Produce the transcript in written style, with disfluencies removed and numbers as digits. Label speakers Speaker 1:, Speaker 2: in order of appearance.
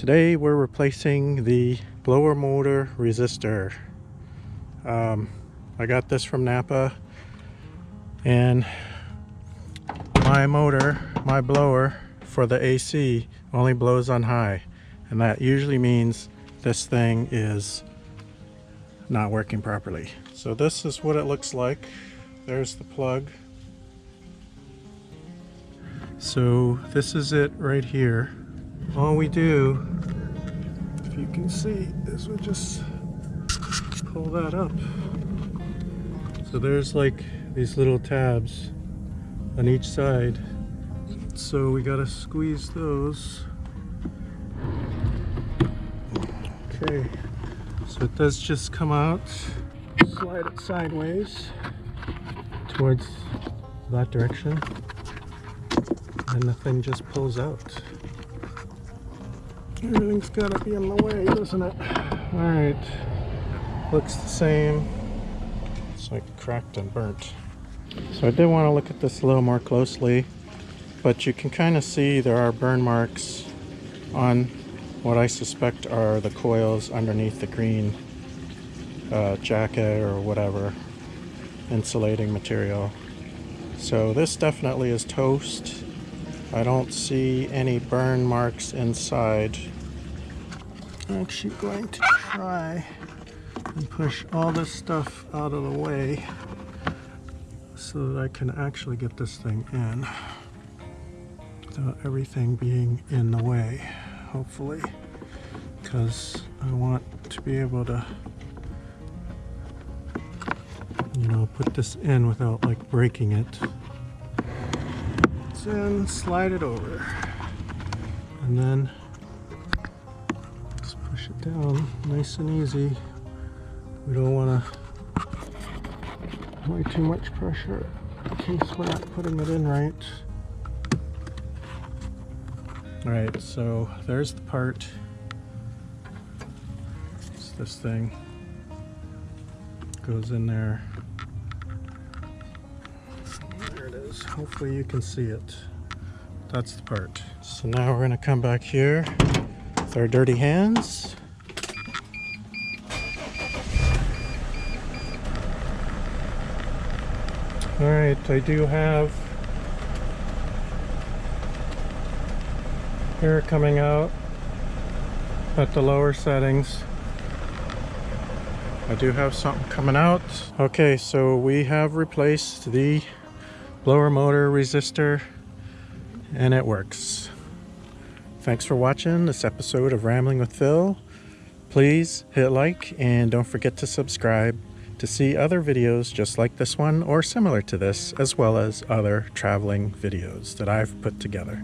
Speaker 1: Today we're replacing the blower motor resistor. I got this from Napa, and my blower for the AC only blows on high, and that usually means this thing is not working properly. So this is what it looks like. There's the plug. So this is it right here. All we do, if you can see, is we just pull that up. So there's like these little tabs on each side. So we gotta squeeze those. Okay, so it does just come out. Slide it sideways towards that direction, and the thing just pulls out. Everything's gotta be in the way, doesn't it? Alright, looks the same. It's like cracked and burnt. So I did want to look at this a little more closely, but you can kind of see there are burn marks on what I suspect are the coils underneath the green jacket or whatever insulating material. So this definitely is toast. I don't see any burn marks inside. I'm actually going to try and push all this stuff out of the way so that I can actually get this thing in without everything being in the way, hopefully, because I want to be able to, you know, put this in without like breaking it. And slide it over, and then just push it down nice and easy. We don't want to apply too much pressure in case we're not putting it in right. Alright, so there's the part. It's this thing goes in there. Hopefully you can see it. That's the part. So now we're going to come back here with our dirty hands. Alright, I do have air coming out at the lower settings. I do have something coming out. Okay, so we have replaced the blower motor resistor, and it works. Thanks for watching this episode of Rambling with Phil. Please hit like and don't forget to subscribe to see other videos just like this one or similar to this, as well as other traveling videos that I've put together.